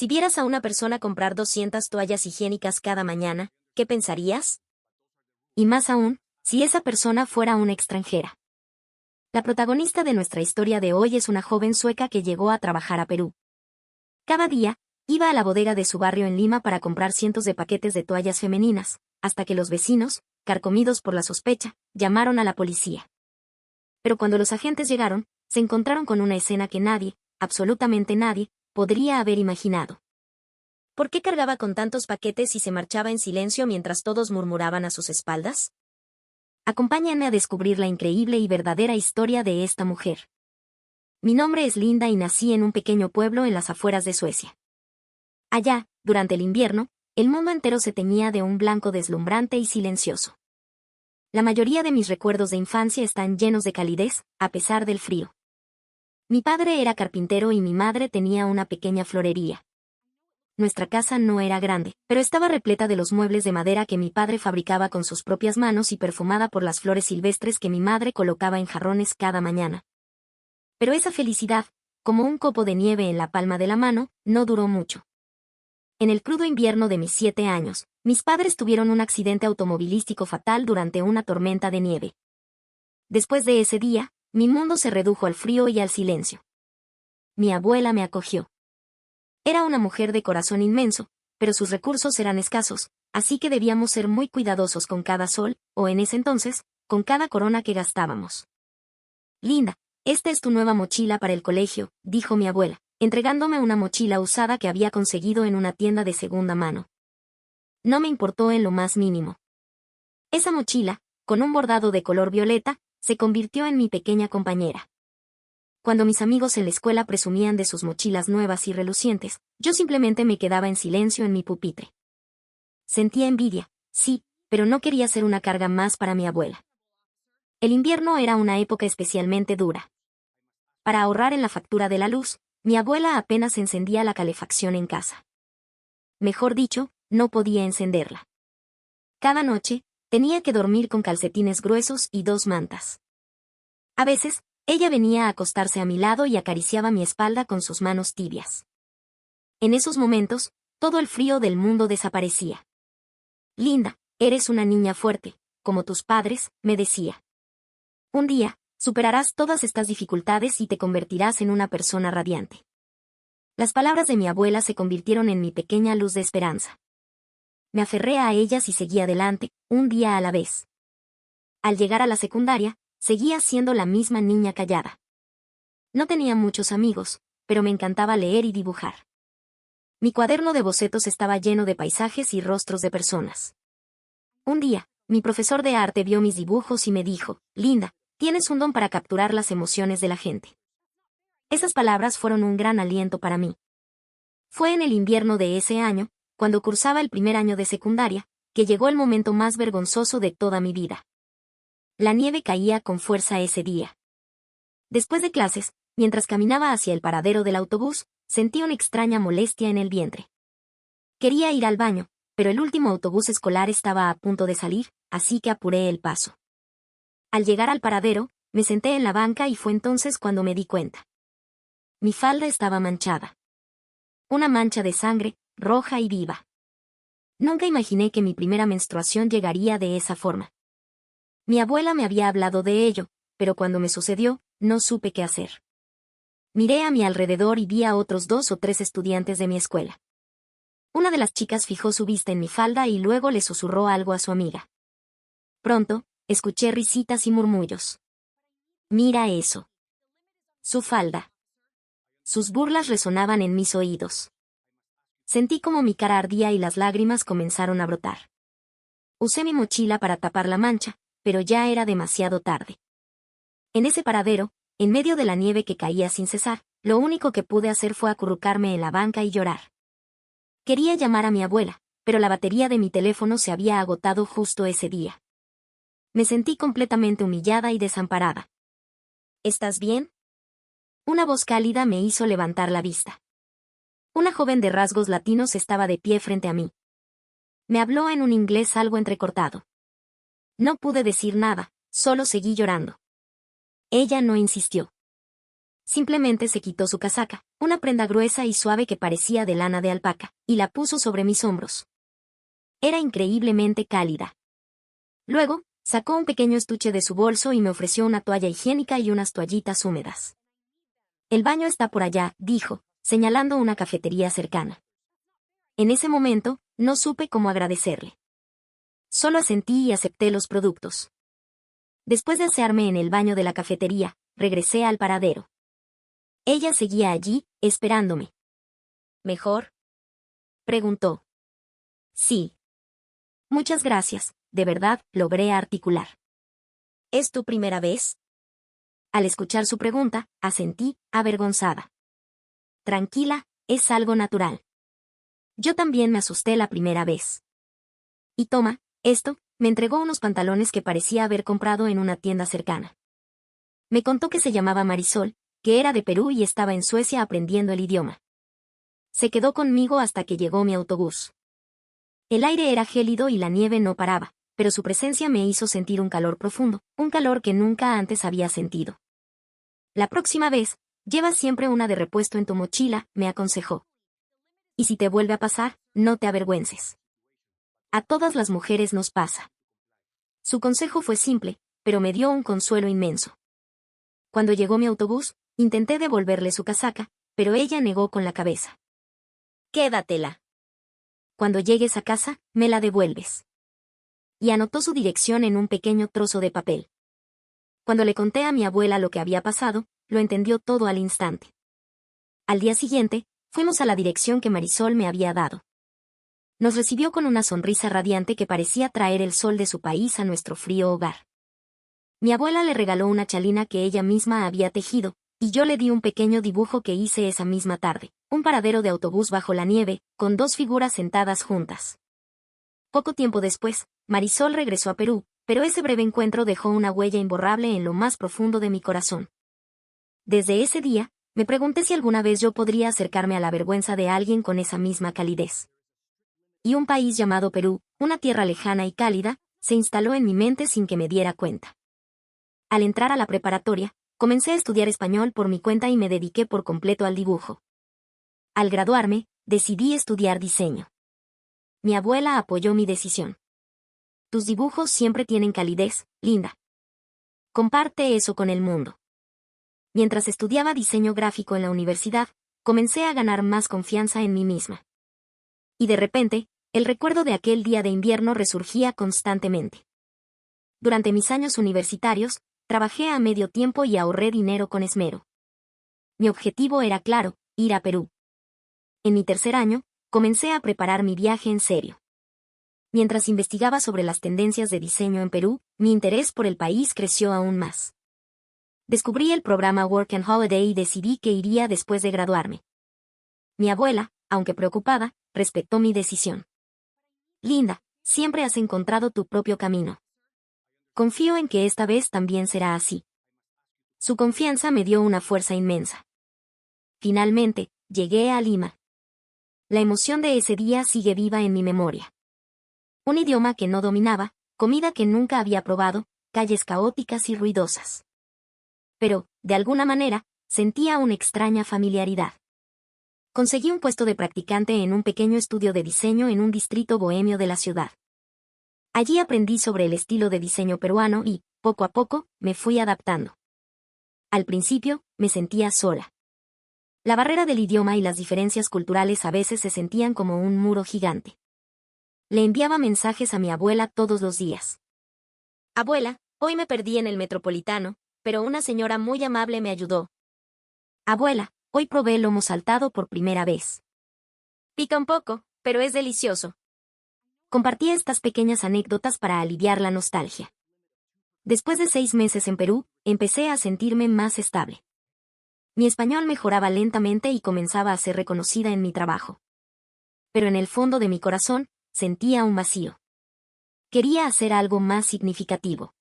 Si vieras a una persona comprar 200 toallas higiénicas cada mañana, ¿qué pensarías? Y más aún, si esa persona fuera una extranjera. La protagonista de nuestra historia de hoy es una joven sueca que llegó a trabajar a Perú. Cada día, iba a la bodega de su barrio en Lima para comprar cientos de paquetes de toallas femeninas, hasta que los vecinos, carcomidos por la sospecha, llamaron a la policía. Pero cuando los agentes llegaron, se encontraron con una escena que nadie, absolutamente nadie, podría haber imaginado. ¿Por qué cargaba con tantos paquetes y se marchaba en silencio mientras todos murmuraban a sus espaldas? Acompáñenme a descubrir la increíble y verdadera historia de esta mujer. Mi nombre es Linda y nací en un pequeño pueblo en las afueras de Suecia. Allá, durante el invierno, el mundo entero se teñía de un blanco deslumbrante y silencioso. La mayoría de mis recuerdos de infancia están llenos de calidez, a pesar del frío. Mi padre era carpintero y mi madre tenía una pequeña florería. Nuestra casa no era grande, pero estaba repleta de los muebles de madera que mi padre fabricaba con sus propias manos y perfumada por las flores silvestres que mi madre colocaba en jarrones cada mañana. Pero esa felicidad, como un copo de nieve en la palma de la mano, no duró mucho. En el crudo invierno de mis 7 años, mis padres tuvieron un accidente automovilístico fatal durante una tormenta de nieve. Después de ese día, mi mundo se redujo al frío y al silencio. Mi abuela me acogió. Era una mujer de corazón inmenso, pero sus recursos eran escasos, así que debíamos ser muy cuidadosos con cada sol, o en ese entonces, con cada corona que gastábamos. Linda, esta es tu nueva mochila para el colegio, dijo mi abuela, entregándome una mochila usada que había conseguido en una tienda de segunda mano. No me importó en lo más mínimo. Esa mochila, con un bordado de color violeta, se convirtió en mi pequeña compañera. Cuando mis amigos en la escuela presumían de sus mochilas nuevas y relucientes, yo simplemente me quedaba en silencio en mi pupitre. Sentía envidia, sí, pero no quería ser una carga más para mi abuela. El invierno era una época especialmente dura. Para ahorrar en la factura de la luz, mi abuela apenas encendía la calefacción en casa. Mejor dicho, no podía encenderla. Cada noche, tenía que dormir con calcetines gruesos y 2 mantas. A veces, ella venía a acostarse a mi lado y acariciaba mi espalda con sus manos tibias. En esos momentos, todo el frío del mundo desaparecía. Linda, eres una niña fuerte, como tus padres, me decía. Un día, superarás todas estas dificultades y te convertirás en una persona radiante. Las palabras de mi abuela se convirtieron en mi pequeña luz de esperanza. Me aferré a ellas y seguí adelante, un día a la vez. Al llegar a la secundaria, seguía siendo la misma niña callada. No tenía muchos amigos, pero me encantaba leer y dibujar. Mi cuaderno de bocetos estaba lleno de paisajes y rostros de personas. Un día, mi profesor de arte vio mis dibujos y me dijo, Linda, tienes un don para capturar las emociones de la gente. Esas palabras fueron un gran aliento para mí. Fue en el invierno de ese año, cuando cursaba el primer año de secundaria, que llegó el momento más vergonzoso de toda mi vida. La nieve caía con fuerza ese día. Después de clases, mientras caminaba hacia el paradero del autobús, sentí una extraña molestia en el vientre. Quería ir al baño, pero el último autobús escolar estaba a punto de salir, así que apuré el paso. Al llegar al paradero, me senté en la banca y fue entonces cuando me di cuenta. Mi falda estaba manchada. Una mancha de sangre, roja y viva. Nunca imaginé que mi primera menstruación llegaría de esa forma. Mi abuela me había hablado de ello, pero cuando me sucedió, no supe qué hacer. Miré a mi alrededor y vi a otros 2 o 3 estudiantes de mi escuela. Una de las chicas fijó su vista en mi falda y luego le susurró algo a su amiga. Pronto, escuché risitas y murmullos. Mira eso. Su falda. Sus burlas resonaban en mis oídos. Sentí como mi cara ardía y las lágrimas comenzaron a brotar. Usé mi mochila para tapar la mancha, pero ya era demasiado tarde. En ese paradero, en medio de la nieve que caía sin cesar, lo único que pude hacer fue acurrucarme en la banca y llorar. Quería llamar a mi abuela, pero la batería de mi teléfono se había agotado justo ese día. Me sentí completamente humillada y desamparada. ¿Estás bien? Una voz cálida me hizo levantar la vista. Una joven de rasgos latinos estaba de pie frente a mí. Me habló en un inglés algo entrecortado. No pude decir nada, solo seguí llorando. Ella no insistió. Simplemente se quitó su casaca, una prenda gruesa y suave que parecía de lana de alpaca, y la puso sobre mis hombros. Era increíblemente cálida. Luego, sacó un pequeño estuche de su bolso y me ofreció una toalla higiénica y unas toallitas húmedas. El baño está por allá, dijo, señalando una cafetería cercana. En ese momento, no supe cómo agradecerle. Solo asentí y acepté los productos. Después de asearme en el baño de la cafetería, regresé al paradero. Ella seguía allí, esperándome. ¿Mejor?, preguntó. Sí. Muchas gracias, de verdad, logré articular. ¿Es tu primera vez? Al escuchar su pregunta, asentí, avergonzada. Tranquila, es algo natural. Yo también me asusté la primera vez. Y toma, esto, me entregó unos pantalones que parecía haber comprado en una tienda cercana. Me contó que se llamaba Marisol, que era de Perú y estaba en Suecia aprendiendo el idioma. Se quedó conmigo hasta que llegó mi autobús. El aire era gélido y la nieve no paraba, pero su presencia me hizo sentir un calor profundo, un calor que nunca antes había sentido. La próxima vez, lleva siempre una de repuesto en tu mochila, me aconsejó. Y si te vuelve a pasar, no te avergüences. A todas las mujeres nos pasa. Su consejo fue simple, pero me dio un consuelo inmenso. Cuando llegó mi autobús, intenté devolverle su casaca, pero ella negó con la cabeza. Quédatela. Cuando llegues a casa, me la devuelves. Y anotó su dirección en un pequeño trozo de papel. Cuando le conté a mi abuela lo que había pasado, lo entendió todo al instante. Al día siguiente, fuimos a la dirección que Marisol me había dado. Nos recibió con una sonrisa radiante que parecía traer el sol de su país a nuestro frío hogar. Mi abuela le regaló una chalina que ella misma había tejido, y yo le di un pequeño dibujo que hice esa misma tarde, un paradero de autobús bajo la nieve, con dos figuras sentadas juntas. Poco tiempo después, Marisol regresó a Perú, pero ese breve encuentro dejó una huella imborrable en lo más profundo de mi corazón. Desde ese día, me pregunté si alguna vez yo podría acercarme a la vergüenza de alguien con esa misma calidez. Y un país llamado Perú, una tierra lejana y cálida, se instaló en mi mente sin que me diera cuenta. Al entrar a la preparatoria, comencé a estudiar español por mi cuenta y me dediqué por completo al dibujo. Al graduarme, decidí estudiar diseño. Mi abuela apoyó mi decisión. Tus dibujos siempre tienen calidez, Linda. Comparte eso con el mundo. Mientras estudiaba diseño gráfico en la universidad, comencé a ganar más confianza en mí misma. Y de repente, el recuerdo de aquel día de invierno resurgía constantemente. Durante mis años universitarios, trabajé a medio tiempo y ahorré dinero con esmero. Mi objetivo era claro, ir a Perú. En mi tercer año, comencé a preparar mi viaje en serio. Mientras investigaba sobre las tendencias de diseño en Perú, mi interés por el país creció aún más. Descubrí el programa Work and Holiday y decidí que iría después de graduarme. Mi abuela, aunque preocupada, respetó mi decisión. Linda, siempre has encontrado tu propio camino. Confío en que esta vez también será así. Su confianza me dio una fuerza inmensa. Finalmente, llegué a Lima. La emoción de ese día sigue viva en mi memoria. Un idioma que no dominaba, comida que nunca había probado, calles caóticas y ruidosas. Pero, de alguna manera, sentía una extraña familiaridad. Conseguí un puesto de practicante en un pequeño estudio de diseño en un distrito bohemio de la ciudad. Allí aprendí sobre el estilo de diseño peruano y, poco a poco, me fui adaptando. Al principio, me sentía sola. La barrera del idioma y las diferencias culturales a veces se sentían como un muro gigante. Le enviaba mensajes a mi abuela todos los días. Abuela, hoy me perdí en el Metropolitano, pero una señora muy amable me ayudó. Abuela, hoy probé lomo saltado por primera vez. Pica un poco, pero es delicioso. Compartí estas pequeñas anécdotas para aliviar la nostalgia. Después de 6 meses en Perú, empecé a sentirme más estable. Mi español mejoraba lentamente y comenzaba a ser reconocida en mi trabajo. Pero en el fondo de mi corazón, sentía un vacío. Quería hacer algo más significativo.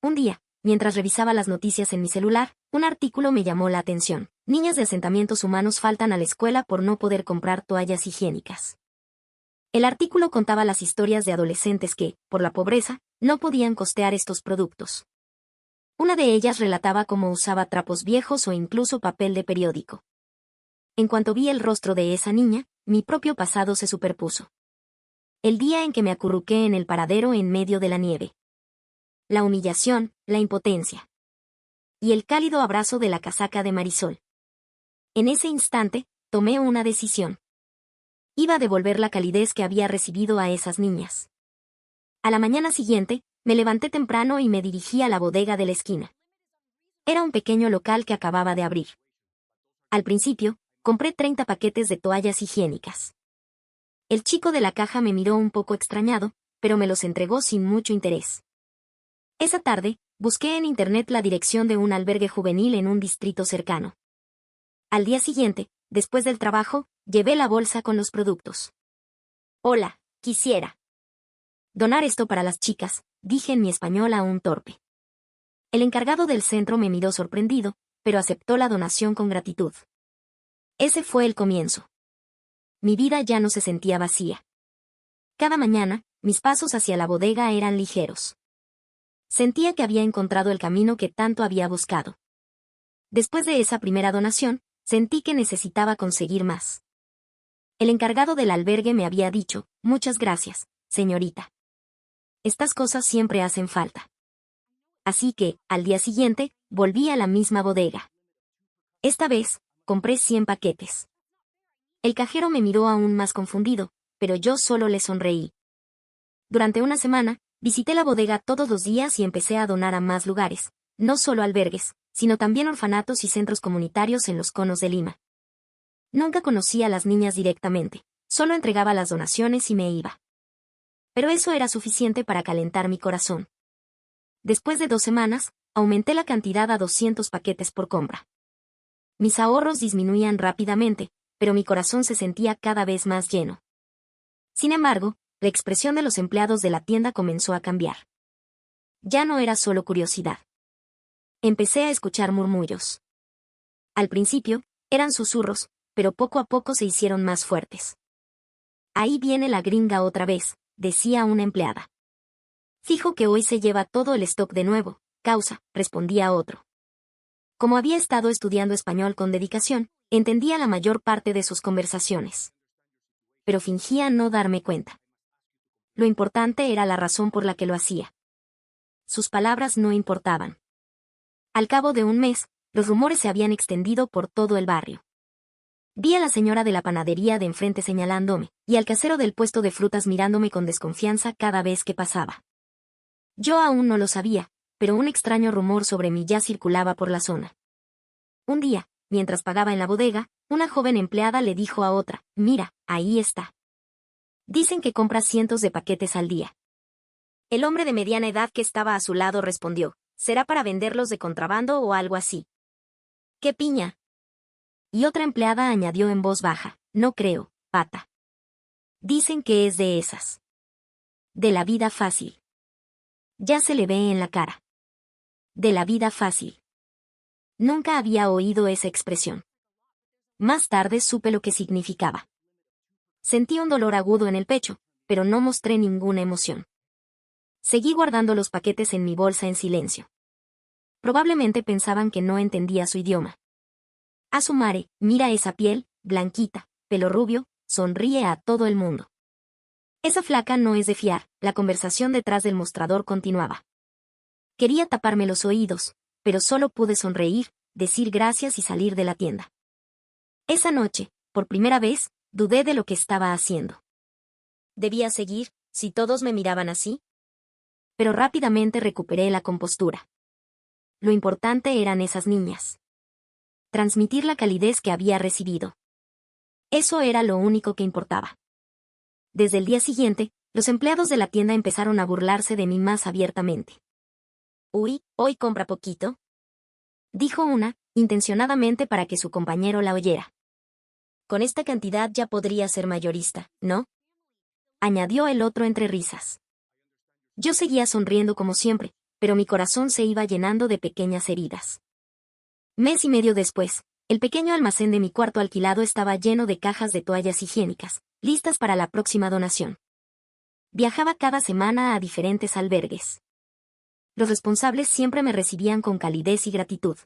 Un día, mientras revisaba las noticias en mi celular, un artículo me llamó la atención. Niñas de asentamientos humanos faltan a la escuela por no poder comprar toallas higiénicas. El artículo contaba las historias de adolescentes que, por la pobreza, no podían costear estos productos. Una de ellas relataba cómo usaba trapos viejos o incluso papel de periódico. En cuanto vi el rostro de esa niña, mi propio pasado se superpuso. El día en que me acurruqué en el paradero en medio de la nieve. La humillación, la impotencia. Y el cálido abrazo de la casaca de Marisol. En ese instante, tomé una decisión. Iba a devolver la calidez que había recibido a esas niñas. A la mañana siguiente, me levanté temprano y me dirigí a la bodega de la esquina. Era un pequeño local que acababa de abrir. Al principio, compré 30 paquetes de toallas higiénicas. El chico de la caja me miró un poco extrañado, pero me los entregó sin mucho interés. Esa tarde, busqué en internet la dirección de un albergue juvenil en un distrito cercano. Al día siguiente, después del trabajo, llevé la bolsa con los productos. Hola, quisiera donar esto para las chicas, dije en mi español aún torpe. El encargado del centro me miró sorprendido, pero aceptó la donación con gratitud. Ese fue el comienzo. Mi vida ya no se sentía vacía. Cada mañana, mis pasos hacia la bodega eran ligeros. Sentía que había encontrado el camino que tanto había buscado. Después de esa primera donación, sentí que necesitaba conseguir más. El encargado del albergue me había dicho, muchas gracias, señorita. Estas cosas siempre hacen falta. Así que, al día siguiente, volví a la misma bodega. Esta vez, compré 100 paquetes. El cajero me miró aún más confundido, pero yo solo le sonreí. Durante una semana, visité la bodega todos los días y empecé a donar a más lugares, no solo albergues, sino también orfanatos y centros comunitarios en los conos de Lima. Nunca conocí a las niñas directamente, solo entregaba las donaciones y me iba. Pero eso era suficiente para calentar mi corazón. Después de 2 semanas, aumenté la cantidad a 200 paquetes por compra. Mis ahorros disminuían rápidamente, pero mi corazón se sentía cada vez más lleno. Sin embargo, la expresión de los empleados de la tienda comenzó a cambiar. Ya no era solo curiosidad. Empecé a escuchar murmullos. Al principio, eran susurros, pero poco a poco se hicieron más fuertes. Ahí viene la gringa otra vez, decía una empleada. Fijo que hoy se lleva todo el stock de nuevo, causa, respondía otro. Como había estado estudiando español con dedicación, entendía la mayor parte de sus conversaciones. Pero fingía no darme cuenta. Lo importante era la razón por la que lo hacía. Sus palabras no importaban. Al cabo de un mes, los rumores se habían extendido por todo el barrio. Vi a la señora de la panadería de enfrente señalándome, y al casero del puesto de frutas mirándome con desconfianza cada vez que pasaba. Yo aún no lo sabía, pero un extraño rumor sobre mí ya circulaba por la zona. Un día, mientras pagaba en la bodega, una joven empleada le dijo a otra, mira, ahí está. Dicen que compra cientos de paquetes al día. El hombre de mediana edad que estaba a su lado respondió, ¿será para venderlos de contrabando o algo así? ¡Qué piña! Y otra empleada añadió en voz baja, no creo, pata. Dicen que es de esas. De la vida fácil. Ya se le ve en la cara. De la vida fácil. Nunca había oído esa expresión. Más tarde supe lo que significaba. Sentí un dolor agudo en el pecho, pero no mostré ninguna emoción. Seguí guardando los paquetes en mi bolsa en silencio. Probablemente pensaban que no entendía su idioma. Asumare, mira esa piel, blanquita, pelo rubio, sonríe a todo el mundo. Esa flaca no es de fiar, la conversación detrás del mostrador continuaba. Quería taparme los oídos, pero solo pude sonreír, decir gracias y salir de la tienda. Esa noche, por primera vez, dudé de lo que estaba haciendo. ¿Debía seguir, si todos me miraban así? Pero rápidamente recuperé la compostura. Lo importante eran esas niñas. Transmitir la calidez que había recibido. Eso era lo único que importaba. Desde el día siguiente, los empleados de la tienda empezaron a burlarse de mí más abiertamente. Uy, hoy compra poquito, dijo una, intencionadamente para que su compañero la oyera. Con esta cantidad ya podría ser mayorista, ¿no? Añadió el otro entre risas. Yo seguía sonriendo como siempre, pero mi corazón se iba llenando de pequeñas heridas. Mes y medio después, el pequeño almacén de mi cuarto alquilado estaba lleno de cajas de toallas higiénicas, listas para la próxima donación. Viajaba cada semana a diferentes albergues. Los responsables siempre me recibían con calidez y gratitud.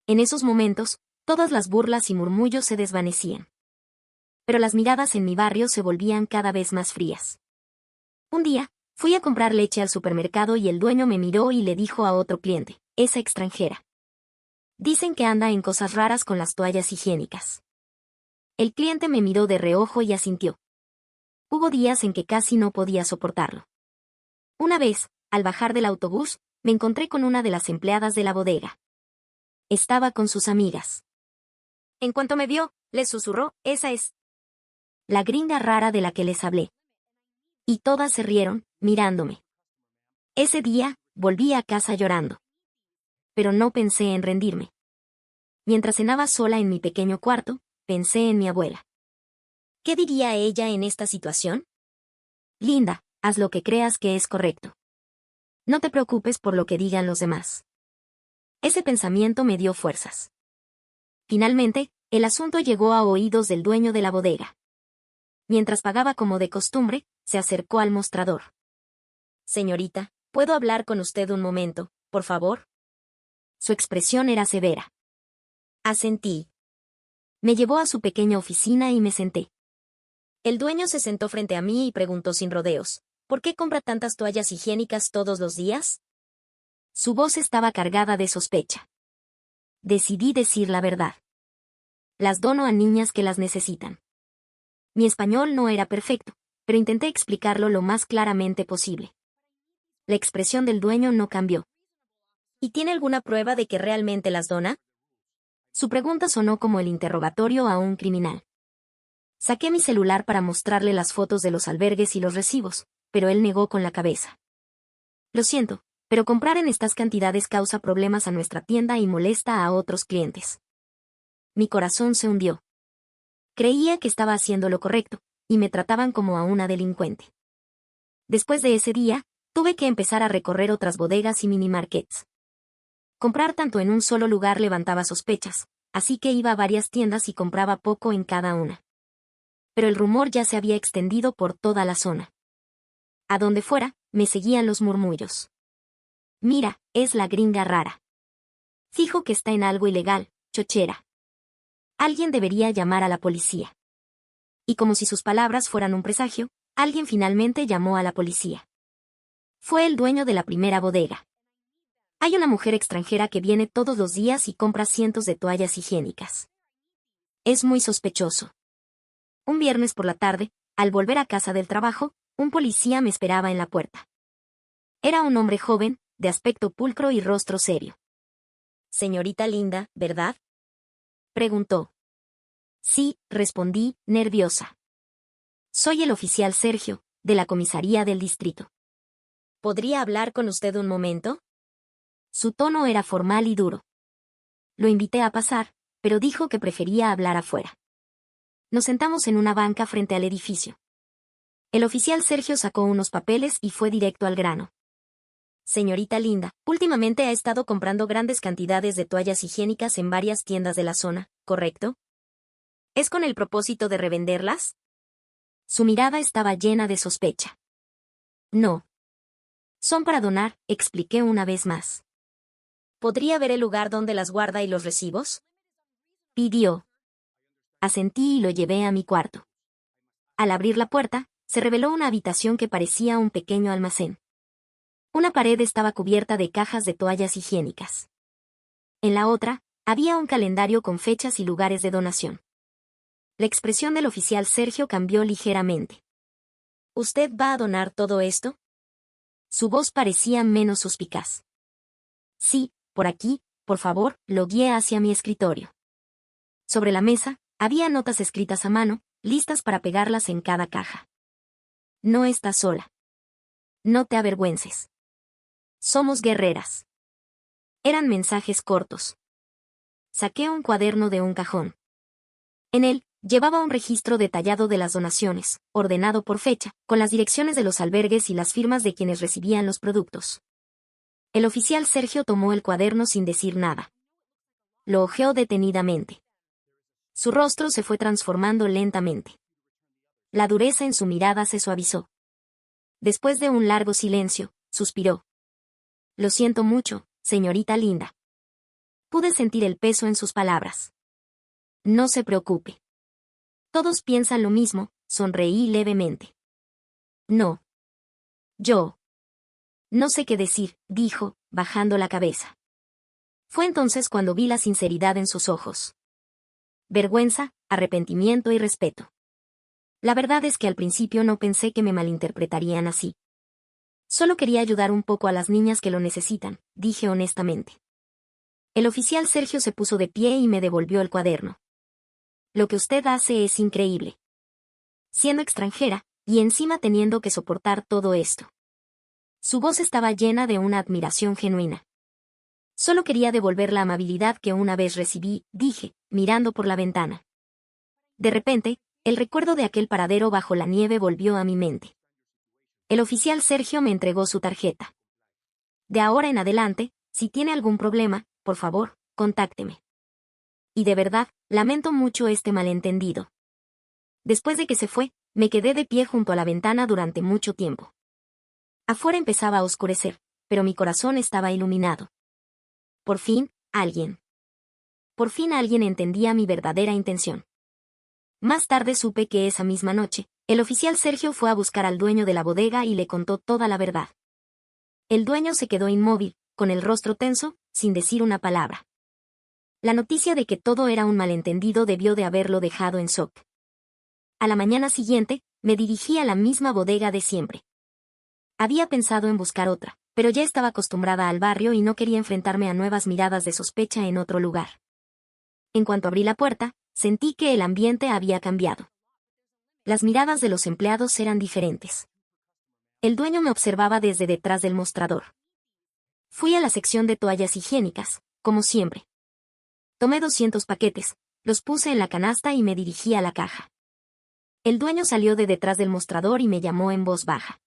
En esos momentos, todas las burlas y murmullos se desvanecían. Pero las miradas en mi barrio se volvían cada vez más frías. Un día, fui a comprar leche al supermercado y el dueño me miró y le dijo a otro cliente, esa extranjera. Dicen que anda en cosas raras con las toallas higiénicas. El cliente me miró de reojo y asintió. Hubo días en que casi no podía soportarlo. Una vez, al bajar del autobús, me encontré con una de las empleadas de la bodega. Estaba con sus amigas. En cuanto me vio, les susurró, esa es la gringa rara de la que les hablé. Y todas se rieron, mirándome. Ese día, volví a casa llorando. Pero no pensé en rendirme. Mientras cenaba sola en mi pequeño cuarto, pensé en mi abuela. ¿Qué diría ella en esta situación? Linda, haz lo que creas que es correcto. No te preocupes por lo que digan los demás. Ese pensamiento me dio fuerzas. Finalmente, el asunto llegó a oídos del dueño de la bodega. Mientras pagaba como de costumbre, se acercó al mostrador. Señorita, ¿puedo hablar con usted un momento, por favor? Su expresión era severa. Asentí. Me llevó a su pequeña oficina y me senté. El dueño se sentó frente a mí y preguntó sin rodeos, ¿por qué compra tantas toallas higiénicas todos los días? Su voz estaba cargada de sospecha. Decidí decir la verdad. Las dono a niñas que las necesitan. Mi español no era perfecto, pero intenté explicarlo lo más claramente posible. La expresión del dueño no cambió. ¿Y tiene alguna prueba de que realmente las dona? Su pregunta sonó como el interrogatorio a un criminal. Saqué mi celular para mostrarle las fotos de los albergues y los recibos, pero él negó con la cabeza. Lo siento, pero comprar en estas cantidades causa problemas a nuestra tienda y molesta a otros clientes. Mi corazón se hundió. Creía que estaba haciendo lo correcto, y me trataban como a una delincuente. Después de ese día, tuve que empezar a recorrer otras bodegas y minimarkets. Comprar tanto en un solo lugar levantaba sospechas, así que iba a varias tiendas y compraba poco en cada una. Pero el rumor ya se había extendido por toda la zona. A donde fuera, me seguían los murmullos. Mira, es la gringa rara. Fijo que está en algo ilegal, chochera. Alguien debería llamar a la policía. Y como si sus palabras fueran un presagio, alguien finalmente llamó a la policía. Fue el dueño de la primera bodega. Hay una mujer extranjera que viene todos los días y compra cientos de toallas higiénicas. Es muy sospechoso. Un viernes por la tarde, al volver a casa del trabajo, un policía me esperaba en la puerta. Era un hombre joven, de aspecto pulcro y rostro serio. Señorita Linda, ¿verdad? Preguntó. Sí, respondí, nerviosa. Soy el oficial Sergio, de la comisaría del distrito. ¿Podría hablar con usted un momento? Su tono era formal y duro. Lo invité a pasar, pero dijo que prefería hablar afuera. Nos sentamos en una banca frente al edificio. El oficial Sergio sacó unos papeles y fue directo al grano. Señorita Linda, últimamente ha estado comprando grandes cantidades de toallas higiénicas en varias tiendas de la zona, ¿correcto? ¿Es con el propósito de revenderlas? Su mirada estaba llena de sospecha. No. Son para donar, expliqué una vez más. ¿Podría ver el lugar donde las guarda y los recibos? Pidió. Asentí y lo llevé a mi cuarto. Al abrir la puerta, se reveló una habitación que parecía un pequeño almacén. Una pared estaba cubierta de cajas de toallas higiénicas. En la otra, había un calendario con fechas y lugares de donación. La expresión del oficial Sergio cambió ligeramente. ¿Usted va a donar todo esto? Su voz parecía menos suspicaz. Sí, por aquí, por favor, lo guié hacia mi escritorio. Sobre la mesa, había notas escritas a mano, listas para pegarlas en cada caja. No estás sola. No te avergüences. Somos guerreras. Eran mensajes cortos. Saqué un cuaderno de un cajón. En él, llevaba un registro detallado de las donaciones, ordenado por fecha, con las direcciones de los albergues y las firmas de quienes recibían los productos. El oficial Sergio tomó el cuaderno sin decir nada. Lo hojeó detenidamente. Su rostro se fue transformando lentamente. La dureza en su mirada se suavizó. Después de un largo silencio, suspiró. lo siento mucho, señorita linda. Pude sentir el peso en sus palabras. No se preocupe. Todos piensan lo mismo, sonreí levemente. No. Yo. No sé qué decir, dijo, bajando la cabeza. Fue entonces cuando vi la sinceridad en sus ojos. Vergüenza, arrepentimiento y respeto. La verdad es que al principio no pensé que me malinterpretarían así. Solo quería ayudar un poco a las niñas que lo necesitan, dije honestamente. El oficial Sergio se puso de pie y me devolvió el cuaderno. Lo que usted hace es increíble. Siendo extranjera, y encima teniendo que soportar todo esto. Su voz estaba llena de una admiración genuina. Solo quería devolver la amabilidad que una vez recibí, dije, mirando por la ventana. De repente, el recuerdo de aquel paradero bajo la nieve volvió a mi mente. El oficial Sergio me entregó su tarjeta. De ahora en adelante, si tiene algún problema, por favor, contácteme. Y de verdad, lamento mucho este malentendido. Después de que se fue, me quedé de pie junto a la ventana durante mucho tiempo. Afuera empezaba a oscurecer, pero mi corazón estaba iluminado. Por fin, alguien. Por fin alguien entendía mi verdadera intención. Más tarde supe que esa misma noche, el oficial Sergio fue a buscar al dueño de la bodega y le contó toda la verdad. El dueño se quedó inmóvil, con el rostro tenso, sin decir una palabra. La noticia de que todo era un malentendido debió de haberlo dejado en shock. A la mañana siguiente, me dirigí a la misma bodega de siempre. Había pensado en buscar otra, pero ya estaba acostumbrada al barrio y no quería enfrentarme a nuevas miradas de sospecha en otro lugar. En cuanto abrí la puerta, sentí que el ambiente había cambiado. Las miradas de los empleados eran diferentes. El dueño me observaba desde detrás del mostrador. Fui a la sección de toallas higiénicas, como siempre. Tomé 200 paquetes, los puse en la canasta y me dirigí a la caja. El dueño salió de detrás del mostrador y me llamó en voz baja.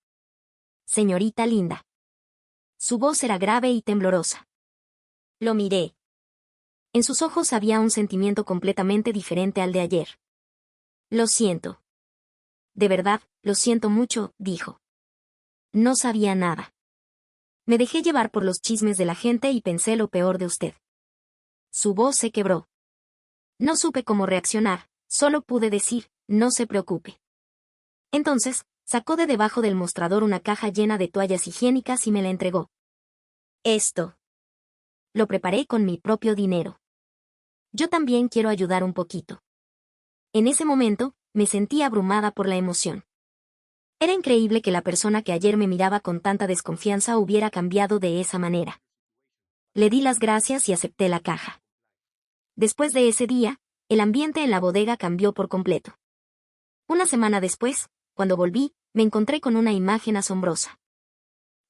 Señorita linda. Su voz era grave y temblorosa. Lo miré. En sus ojos había un sentimiento completamente diferente al de ayer. Lo siento. De verdad, lo siento mucho, dijo. No sabía nada. Me dejé llevar por los chismes de la gente y pensé lo peor de usted. Su voz se quebró. No supe cómo reaccionar, solo pude decir, no se preocupe. Entonces, sacó de debajo del mostrador una caja llena de toallas higiénicas y me la entregó. Esto. Lo preparé con mi propio dinero. Yo también quiero ayudar un poquito. En ese momento, me sentí abrumada por la emoción. Era increíble que la persona que ayer me miraba con tanta desconfianza hubiera cambiado de esa manera. Le di las gracias y acepté la caja. Después de ese día, el ambiente en la bodega cambió por completo. Una semana después, cuando volví, me encontré con una imagen asombrosa.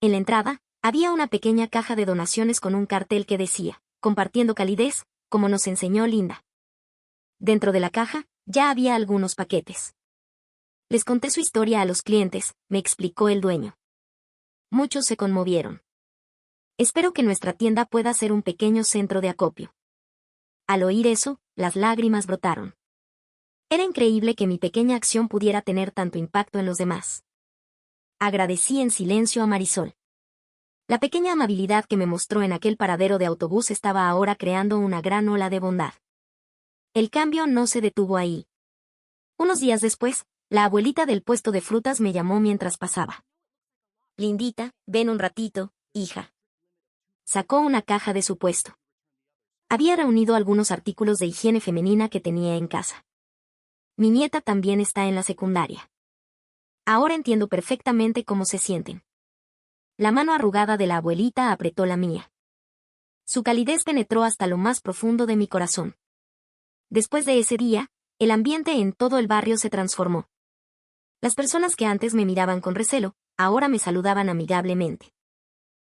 En la entrada, había una pequeña caja de donaciones con un cartel que decía, compartiendo calidez, como nos enseñó Linda. Dentro de la caja, ya había algunos paquetes. Les conté su historia a los clientes, me explicó el dueño. Muchos se conmovieron. Espero que nuestra tienda pueda ser un pequeño centro de acopio. Al oír eso, las lágrimas brotaron. Era increíble que mi pequeña acción pudiera tener tanto impacto en los demás. Agradecí en silencio a Marisol. La pequeña amabilidad que me mostró en aquel paradero de autobús estaba ahora creando una gran ola de bondad. El cambio no se detuvo ahí. Unos días después, la abuelita del puesto de frutas me llamó mientras pasaba. Lindita, ven un ratito, hija. Sacó una caja de su puesto. Había reunido algunos artículos de higiene femenina que tenía en casa. Mi nieta también está en la secundaria. Ahora entiendo perfectamente cómo se sienten. La mano arrugada de la abuelita apretó la mía. Su calidez penetró hasta lo más profundo de mi corazón. Después de ese día, el ambiente en todo el barrio se transformó. Las personas que antes me miraban con recelo, ahora me saludaban amigablemente.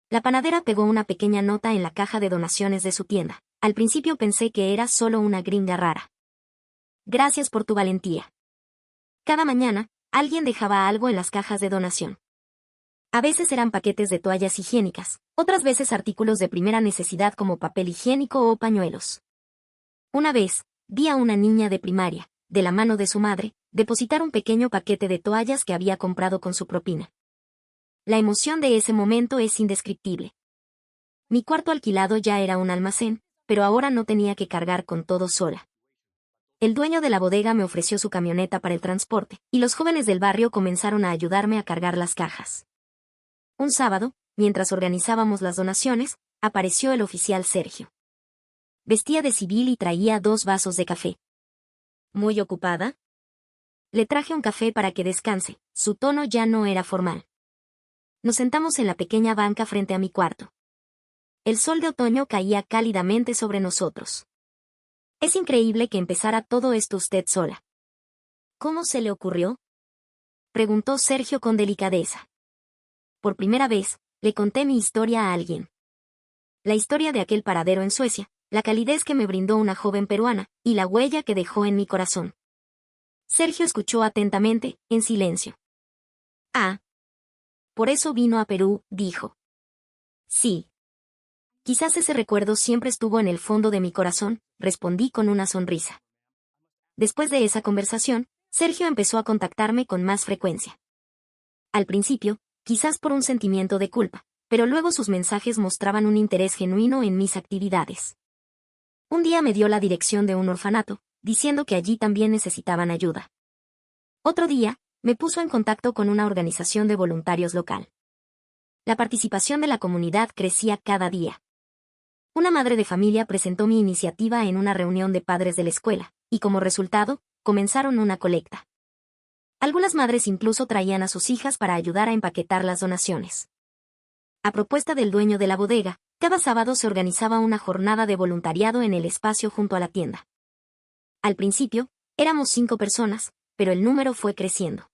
La panadera pegó una pequeña nota en la caja de donaciones de su tienda. Al principio pensé que era solo una gringa rara. Gracias por tu valentía. Cada mañana, alguien dejaba algo en las cajas de donación. A veces eran paquetes de toallas higiénicas, otras veces artículos de primera necesidad como papel higiénico o pañuelos. Una vez, vi a una niña de primaria, de la mano de su madre, depositar un pequeño paquete de toallas que había comprado con su propina. La emoción de ese momento es indescriptible. Mi cuarto alquilado ya era un almacén, pero ahora no tenía que cargar con todo sola. El dueño de la bodega me ofreció su camioneta para el transporte, y los jóvenes del barrio comenzaron a ayudarme a cargar las cajas. Un sábado, mientras organizábamos las donaciones, apareció el oficial Sergio. Vestía de civil y traía 2 vasos de café. ¿Muy ocupada? Le traje un café para que descanse, su tono ya no era formal. Nos sentamos en la pequeña banca frente a mi cuarto. El sol de otoño caía cálidamente sobre nosotros. Es increíble que empezara todo esto usted sola. ¿Cómo se le ocurrió? Preguntó Sergio con delicadeza. Por primera vez, le conté mi historia a alguien. La historia de aquel paradero en Suecia, la calidez que me brindó una joven peruana, y la huella que dejó en mi corazón. Sergio escuchó atentamente, en silencio. Ah. Por eso vino a Perú, dijo. Sí. Quizás ese recuerdo siempre estuvo en el fondo de mi corazón, respondí con una sonrisa. Después de esa conversación, Sergio empezó a contactarme con más frecuencia. Al principio, quizás por un sentimiento de culpa, pero luego sus mensajes mostraban un interés genuino en mis actividades. Un día me dio la dirección de un orfanato, diciendo que allí también necesitaban ayuda. Otro día, me puso en contacto con una organización de voluntarios local. La participación de la comunidad crecía cada día. Una madre de familia presentó mi iniciativa en una reunión de padres de la escuela, y como resultado, comenzaron una colecta. Algunas madres incluso traían a sus hijas para ayudar a empaquetar las donaciones. A propuesta del dueño de la bodega, cada sábado se organizaba una jornada de voluntariado en el espacio junto a la tienda. Al principio, éramos 5 personas, pero el número fue creciendo.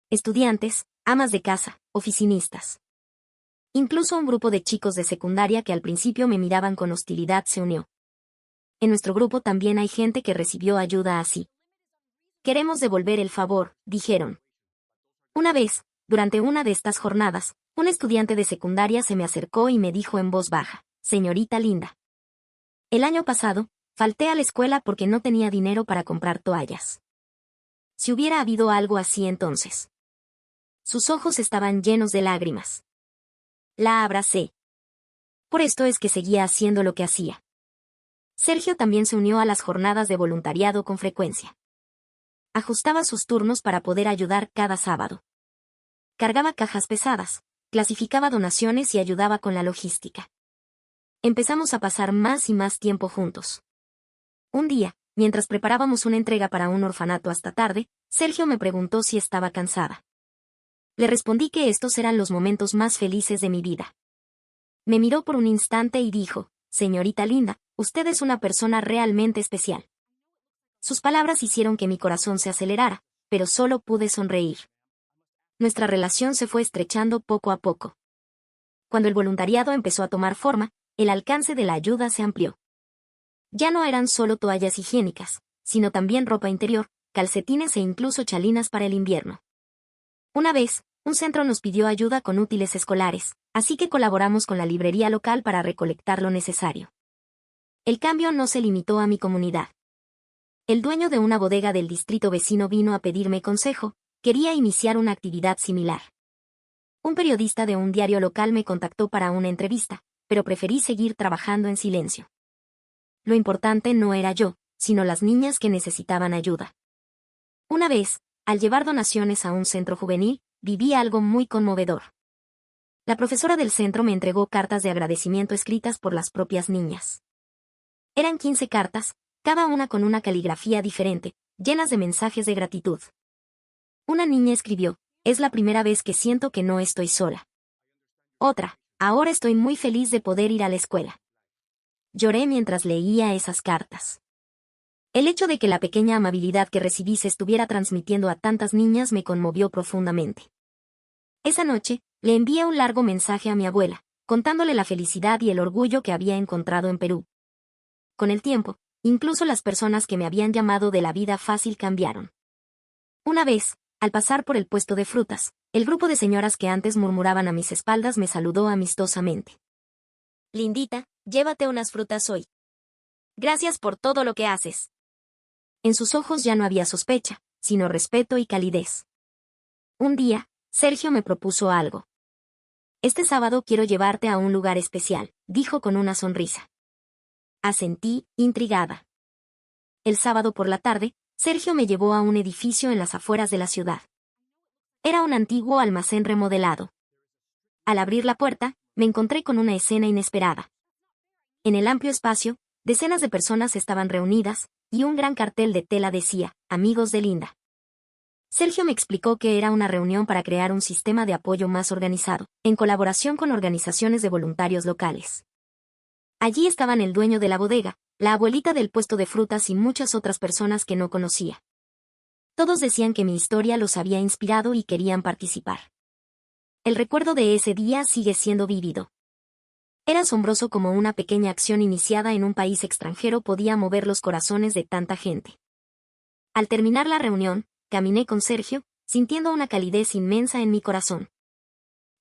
Estudiantes, amas de casa, oficinistas. Incluso un grupo de chicos de secundaria que al principio me miraban con hostilidad se unió. En nuestro grupo también hay gente que recibió ayuda así. Queremos devolver el favor, dijeron. Una vez, durante una de estas jornadas, un estudiante de secundaria se me acercó y me dijo en voz baja, «Señorita linda. El año pasado, falté a la escuela porque no tenía dinero para comprar toallas. Si hubiera habido algo así entonces». Sus ojos estaban llenos de lágrimas. La abracé. Por esto es que seguía haciendo lo que hacía. Sergio también se unió a las jornadas de voluntariado con frecuencia. Ajustaba sus turnos para poder ayudar cada sábado. Cargaba cajas pesadas, clasificaba donaciones y ayudaba con la logística. Empezamos a pasar más y más tiempo juntos. Un día, mientras preparábamos una entrega para un orfanato hasta tarde, Sergio me preguntó si estaba cansada. Le respondí que estos eran los momentos más felices de mi vida. Me miró por un instante y dijo, «Señorita linda, usted es una persona realmente especial». Sus palabras hicieron que mi corazón se acelerara, pero solo pude sonreír. Nuestra relación se fue estrechando poco a poco. Cuando el voluntariado empezó a tomar forma, el alcance de la ayuda se amplió. Ya no eran solo toallas higiénicas, sino también ropa interior, calcetines e incluso chalinas para el invierno. Una vez, un centro nos pidió ayuda con útiles escolares, así que colaboramos con la librería local para recolectar lo necesario. El cambio no se limitó a mi comunidad. El dueño de una bodega del distrito vecino vino a pedirme consejo, quería iniciar una actividad similar. Un periodista de un diario local me contactó para una entrevista, pero preferí seguir trabajando en silencio. Lo importante no era yo, sino las niñas que necesitaban ayuda. Una vez, al llevar donaciones a un centro juvenil, viví algo muy conmovedor. La profesora del centro me entregó cartas de agradecimiento escritas por las propias niñas. Eran 15 cartas, cada una con una caligrafía diferente, llenas de mensajes de gratitud. Una niña escribió, «Es la primera vez que siento que no estoy sola». Otra, «Ahora estoy muy feliz de poder ir a la escuela». Lloré mientras leía esas cartas. El hecho de que la pequeña amabilidad que recibí se estuviera transmitiendo a tantas niñas me conmovió profundamente. Esa noche, le envié un largo mensaje a mi abuela, contándole la felicidad y el orgullo que había encontrado en Perú. Con el tiempo, incluso las personas que me habían llamado de la vida fácil cambiaron. Una vez, al pasar por el puesto de frutas, el grupo de señoras que antes murmuraban a mis espaldas me saludó amistosamente. «Lindita, llévate unas frutas hoy. Gracias por todo lo que haces». En sus ojos ya no había sospecha, sino respeto y calidez. Un día, Sergio me propuso algo. Este sábado quiero llevarte a un lugar especial, dijo con una sonrisa. Asentí, intrigada. El sábado por la tarde, Sergio me llevó a un edificio en las afueras de la ciudad. Era un antiguo almacén remodelado. Al abrir la puerta, me encontré con una escena inesperada. En el amplio espacio, decenas de personas estaban reunidas, y un gran cartel de tela decía, Amigos de Linda. Sergio me explicó que era una reunión para crear un sistema de apoyo más organizado, en colaboración con organizaciones de voluntarios locales. Allí estaban el dueño de la bodega, la abuelita del puesto de frutas y muchas otras personas que no conocía. Todos decían que mi historia los había inspirado y querían participar. El recuerdo de ese día sigue siendo vívido. Era asombroso cómo una pequeña acción iniciada en un país extranjero podía mover los corazones de tanta gente. Al terminar la reunión, caminé con Sergio, sintiendo una calidez inmensa en mi corazón.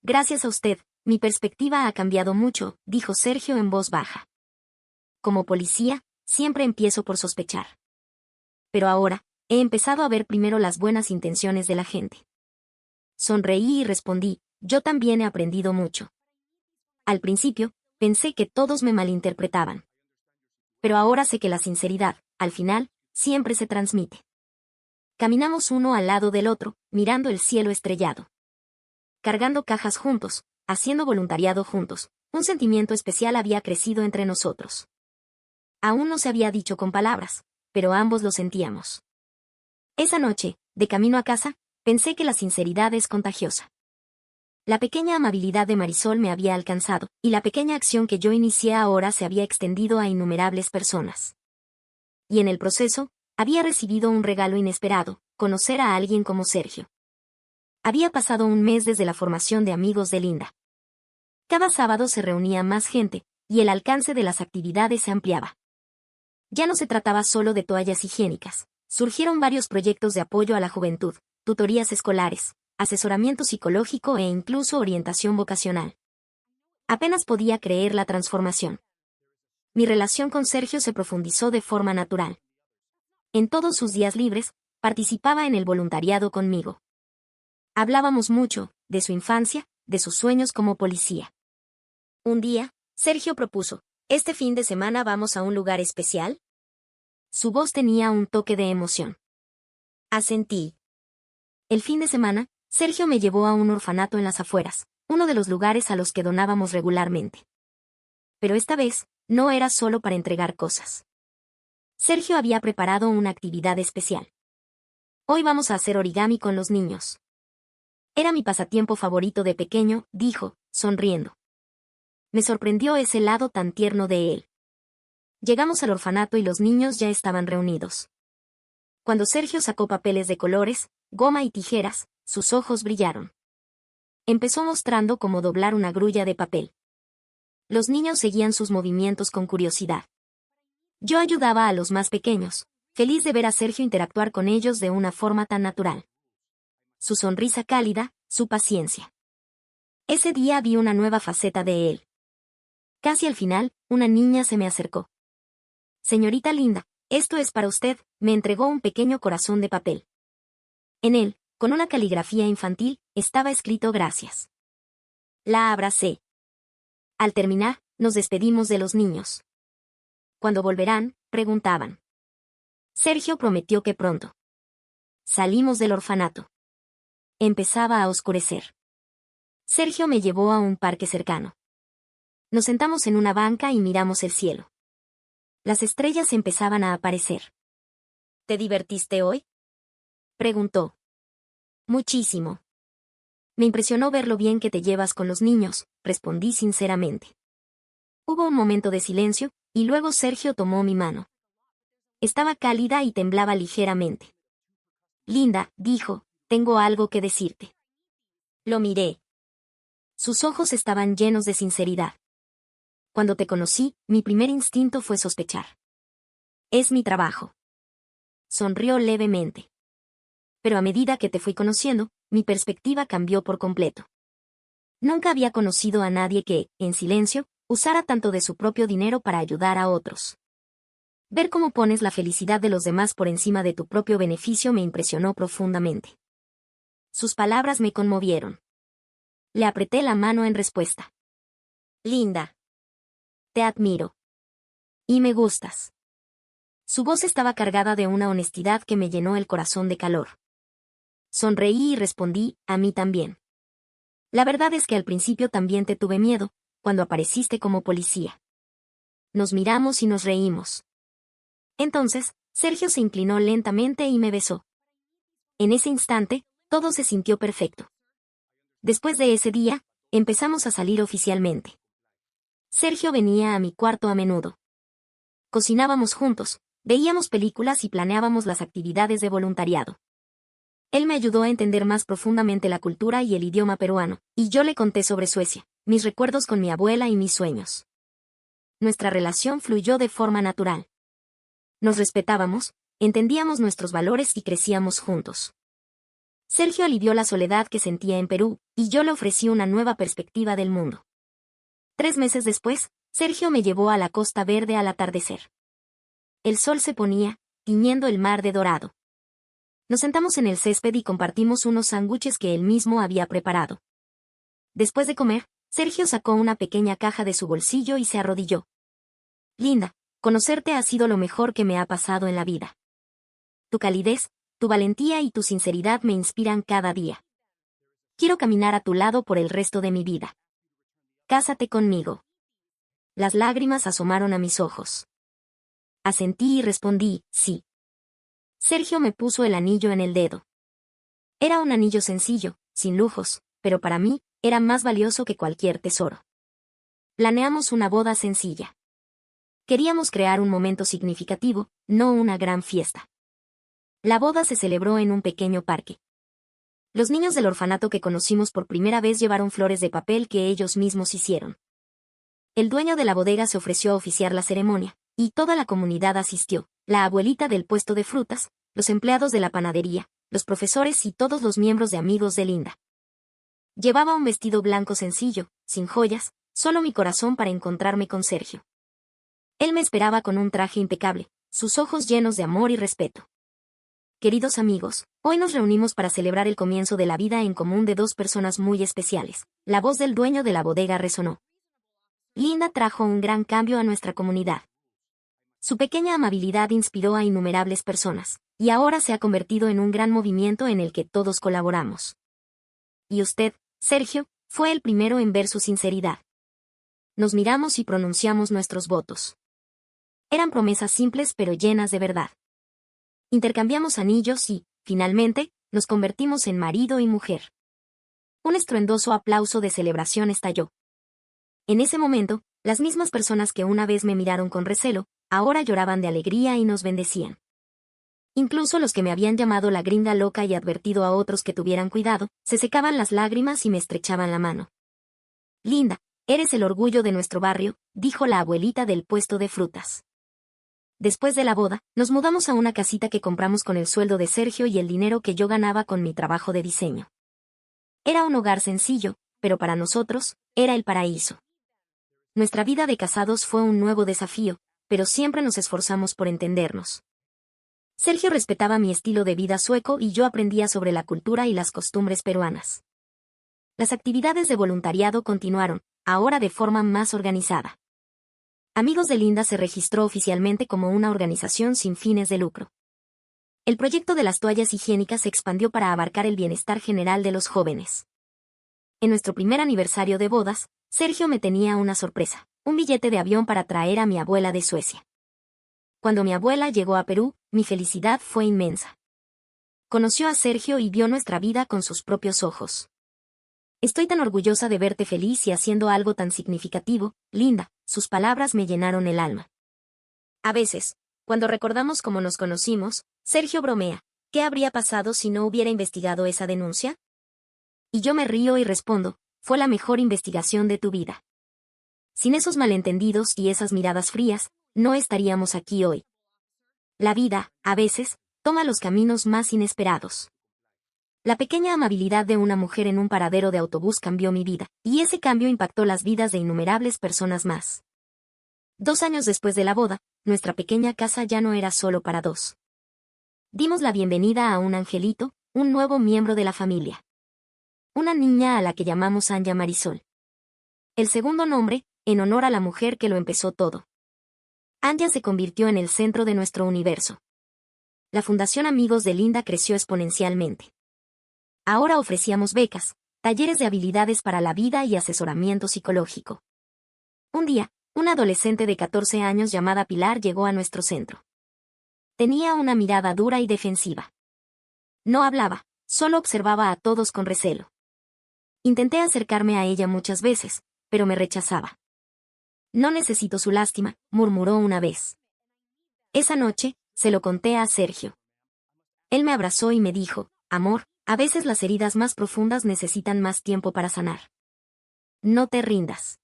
Gracias a usted, mi perspectiva ha cambiado mucho, dijo Sergio en voz baja. Como policía, siempre empiezo por sospechar. Pero ahora, he empezado a ver primero las buenas intenciones de la gente. Sonreí y respondí, yo también he aprendido mucho. Al principio, pensé que todos me malinterpretaban. Pero ahora sé que la sinceridad, al final, siempre se transmite. Caminamos uno al lado del otro, mirando el cielo estrellado. Cargando cajas juntos, haciendo voluntariado juntos, un sentimiento especial había crecido entre nosotros. Aún no se había dicho con palabras, pero ambos lo sentíamos. Esa noche, de camino a casa, pensé que la sinceridad es contagiosa. La pequeña amabilidad de Marisol me había alcanzado, y la pequeña acción que yo inicié ahora se había extendido a innumerables personas. Y en el proceso, había recibido un regalo inesperado, conocer a alguien como Sergio. Había pasado un mes desde la formación de Amigos de Linda. Cada sábado se reunía más gente, y el alcance de las actividades se ampliaba. Ya no se trataba solo de toallas higiénicas, surgieron varios proyectos de apoyo a la juventud, tutorías escolares, asesoramiento psicológico e incluso orientación vocacional. Apenas podía creer la transformación. Mi relación con Sergio se profundizó de forma natural. En todos sus días libres, participaba en el voluntariado conmigo. Hablábamos mucho, de su infancia, de sus sueños como policía. Un día, Sergio propuso, ¿este fin de semana vamos a un lugar especial? Su voz tenía un toque de emoción. Asentí. El fin de semana, Sergio me llevó a un orfanato en las afueras, uno de los lugares a los que donábamos regularmente. Pero esta vez, no era solo para entregar cosas. Sergio había preparado una actividad especial. Hoy vamos a hacer origami con los niños. Era mi pasatiempo favorito de pequeño, dijo, sonriendo. Me sorprendió ese lado tan tierno de él. Llegamos al orfanato y los niños ya estaban reunidos. Cuando Sergio sacó papeles de colores, goma y tijeras, sus ojos brillaron. Empezó mostrando cómo doblar una grulla de papel. Los niños seguían sus movimientos con curiosidad. Yo ayudaba a los más pequeños, feliz de ver a Sergio interactuar con ellos de una forma tan natural. Su sonrisa cálida, su paciencia. Ese día vi una nueva faceta de él. Casi al final, una niña se me acercó. Señorita Linda, esto es para usted, me entregó un pequeño corazón de papel. En él, con una caligrafía infantil, estaba escrito gracias. La abracé. Al terminar, nos despedimos de los niños. ¿Cuándo volverán?, preguntaban. Sergio prometió que pronto. Salimos del orfanato. Empezaba a oscurecer. Sergio me llevó a un parque cercano. Nos sentamos en una banca y miramos el cielo. Las estrellas empezaban a aparecer. ¿Te divertiste hoy?, preguntó. Muchísimo. Me impresionó ver lo bien que te llevas con los niños, respondí sinceramente. Hubo un momento de silencio, y luego Sergio tomó mi mano. Estaba cálida y temblaba ligeramente. Linda, dijo, tengo algo que decirte. Lo miré. Sus ojos estaban llenos de sinceridad. Cuando te conocí, mi primer instinto fue sospechar. Es mi trabajo. Sonrió levemente. Pero a medida que te fui conociendo, mi perspectiva cambió por completo. Nunca había conocido a nadie que, en silencio, usara tanto de su propio dinero para ayudar a otros. Ver cómo pones la felicidad de los demás por encima de tu propio beneficio me impresionó profundamente. Sus palabras me conmovieron. Le apreté la mano en respuesta. Linda. Te admiro. Y me gustas. Su voz estaba cargada de una honestidad que me llenó el corazón de calor. Sonreí y respondí, a mí también. La verdad es que al principio también te tuve miedo, cuando apareciste como policía. Nos miramos y nos reímos. Entonces, Sergio se inclinó lentamente y me besó. En ese instante, todo se sintió perfecto. Después de ese día, empezamos a salir oficialmente. Sergio venía a mi cuarto a menudo. Cocinábamos juntos, veíamos películas y planeábamos las actividades de voluntariado. Él me ayudó a entender más profundamente la cultura y el idioma peruano, y yo le conté sobre Suecia, mis recuerdos con mi abuela y mis sueños. Nuestra relación fluyó de forma natural. Nos respetábamos, entendíamos nuestros valores y crecíamos juntos. Sergio alivió la soledad que sentía en Perú, y yo le ofrecí una nueva perspectiva del mundo. 3 meses después, Sergio me llevó a la Costa Verde al atardecer. El sol se ponía, tiñendo el mar de dorado. Nos sentamos en el césped y compartimos unos sándwiches que él mismo había preparado. Después de comer, Sergio sacó una pequeña caja de su bolsillo y se arrodilló. Linda, conocerte ha sido lo mejor que me ha pasado en la vida. Tu calidez, tu valentía y tu sinceridad me inspiran cada día. Quiero caminar a tu lado por el resto de mi vida. Cásate conmigo. Las lágrimas asomaron a mis ojos. Asentí y respondí, sí. Sergio me puso el anillo en el dedo. Era un anillo sencillo, sin lujos, pero para mí, era más valioso que cualquier tesoro. Planeamos una boda sencilla. Queríamos crear un momento significativo, no una gran fiesta. La boda se celebró en un pequeño parque. Los niños del orfanato que conocimos por primera vez llevaron flores de papel que ellos mismos hicieron. El dueño de la bodega se ofreció a oficiar la ceremonia, y toda la comunidad asistió, la abuelita del puesto de frutas, los empleados de la panadería, los profesores y todos los miembros de Amigos de Linda. Llevaba un vestido blanco sencillo, sin joyas, solo mi corazón para encontrarme con Sergio. Él me esperaba con un traje impecable, sus ojos llenos de amor y respeto. Queridos amigos, hoy nos reunimos para celebrar el comienzo de la vida en común de 2 personas muy especiales. La voz del dueño de la bodega resonó. Linda trajo un gran cambio a nuestra comunidad. Su pequeña amabilidad inspiró a innumerables personas, y ahora se ha convertido en un gran movimiento en el que todos colaboramos. Y usted, Sergio, fue el primero en ver su sinceridad. Nos miramos y pronunciamos nuestros votos. Eran promesas simples pero llenas de verdad. Intercambiamos anillos y, finalmente, nos convertimos en marido y mujer. Un estruendoso aplauso de celebración estalló. En ese momento, las mismas personas que una vez me miraron con recelo, ahora lloraban de alegría y nos bendecían. Incluso los que me habían llamado la gringa loca y advertido a otros que tuvieran cuidado, se secaban las lágrimas y me estrechaban la mano. Linda, eres el orgullo de nuestro barrio, dijo la abuelita del puesto de frutas. Después de la boda, nos mudamos a una casita que compramos con el sueldo de Sergio y el dinero que yo ganaba con mi trabajo de diseño. Era un hogar sencillo, pero para nosotros, era el paraíso. Nuestra vida de casados fue un nuevo desafío, pero siempre nos esforzamos por entendernos. Sergio respetaba mi estilo de vida sueco y yo aprendía sobre la cultura y las costumbres peruanas. Las actividades de voluntariado continuaron, ahora de forma más organizada. Amigos de Linda se registró oficialmente como una organización sin fines de lucro. El proyecto de las toallas higiénicas se expandió para abarcar el bienestar general de los jóvenes. En nuestro primer aniversario de bodas, Sergio me tenía una sorpresa, un billete de avión para traer a mi abuela de Suecia. Cuando mi abuela llegó a Perú, mi felicidad fue inmensa. Conoció a Sergio y vio nuestra vida con sus propios ojos. Estoy tan orgullosa de verte feliz y haciendo algo tan significativo, Linda, sus palabras me llenaron el alma. A veces, cuando recordamos cómo nos conocimos, Sergio bromea, ¿qué habría pasado si no hubiera investigado esa denuncia? Y yo me río y respondo, fue la mejor investigación de tu vida. Sin esos malentendidos y esas miradas frías, no estaríamos aquí hoy. La vida, a veces, toma los caminos más inesperados. La pequeña amabilidad de una mujer en un paradero de autobús cambió mi vida, y ese cambio impactó las vidas de innumerables personas más. 2 años después de la boda, nuestra pequeña casa ya no era solo para 2. Dimos la bienvenida a un angelito, un nuevo miembro de la familia. Una niña a la que llamamos Anya Marisol. El segundo nombre, en honor a la mujer que lo empezó todo. Anya se convirtió en el centro de nuestro universo. La Fundación Amigos de Linda creció exponencialmente. Ahora ofrecíamos becas, talleres de habilidades para la vida y asesoramiento psicológico. Un día, una adolescente de 14 años llamada Pilar llegó a nuestro centro. Tenía una mirada dura y defensiva. No hablaba, solo observaba a todos con recelo. Intenté acercarme a ella muchas veces, pero me rechazaba. No necesito su lástima, murmuró una vez. Esa noche, se lo conté a Sergio. Él me abrazó y me dijo, amor, a veces las heridas más profundas necesitan más tiempo para sanar. No te rindas.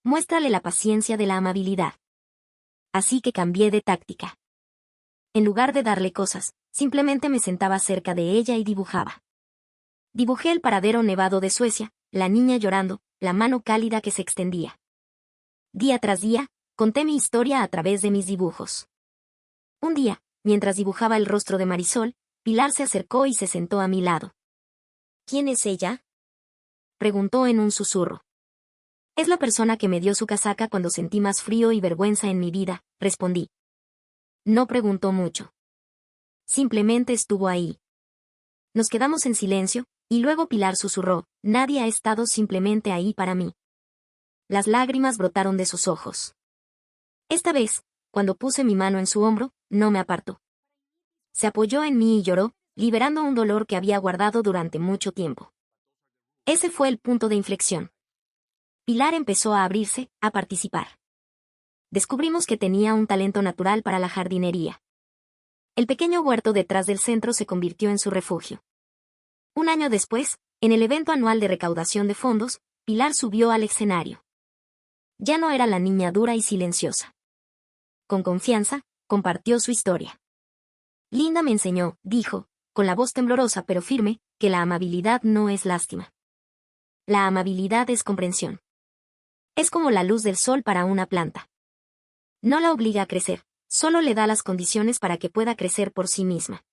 Muéstrale la paciencia de la amabilidad. Así que cambié de táctica. En lugar de darle cosas, simplemente me sentaba cerca de ella y dibujaba. Dibujé el paradero nevado de Suecia, la niña llorando, la mano cálida que se extendía. Día tras día, conté mi historia a través de mis dibujos. Un día, mientras dibujaba el rostro de Marisol, Pilar se acercó y se sentó a mi lado. ¿Quién es ella?, preguntó en un susurro. Es la persona que me dio su casaca cuando sentí más frío y vergüenza en mi vida, respondí. No preguntó mucho. Simplemente estuvo ahí. Nos quedamos en silencio, y luego Pilar susurró, nadie ha estado simplemente ahí para mí. Las lágrimas brotaron de sus ojos. Esta vez, cuando puse mi mano en su hombro, no me apartó. Se apoyó en mí y lloró, liberando un dolor que había guardado durante mucho tiempo. Ese fue el punto de inflexión. Pilar empezó a abrirse, a participar. Descubrimos que tenía un talento natural para la jardinería. El pequeño huerto detrás del centro se convirtió en su refugio. Un año después, en el evento anual de recaudación de fondos, Pilar subió al escenario. Ya no era la niña dura y silenciosa. Con confianza, compartió su historia. Linda me enseñó, dijo, con la voz temblorosa pero firme, que la amabilidad no es lástima. La amabilidad es comprensión. Es como la luz del sol para una planta. No la obliga a crecer, solo le da las condiciones para que pueda crecer por sí misma.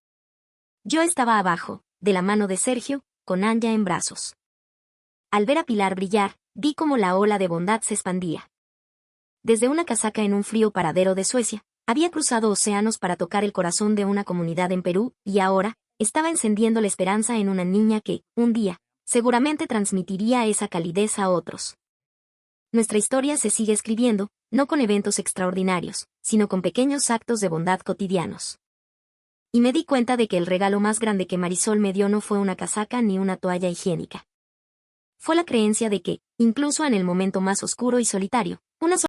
Yo estaba abajo, de la mano de Sergio, con Anya en brazos. Al ver a Pilar brillar, vi cómo la ola de bondad se expandía. Desde una casaca en un frío paradero de Suecia, había cruzado océanos para tocar el corazón de una comunidad en Perú, y ahora, estaba encendiendo la esperanza en una niña que, un día, seguramente transmitiría esa calidez a otros. Nuestra historia se sigue escribiendo, no con eventos extraordinarios, sino con pequeños actos de bondad cotidianos. Y me di cuenta de que el regalo más grande que Marisol me dio no fue una casaca ni una toalla higiénica. Fue la creencia de que, incluso en el momento más oscuro y solitario, una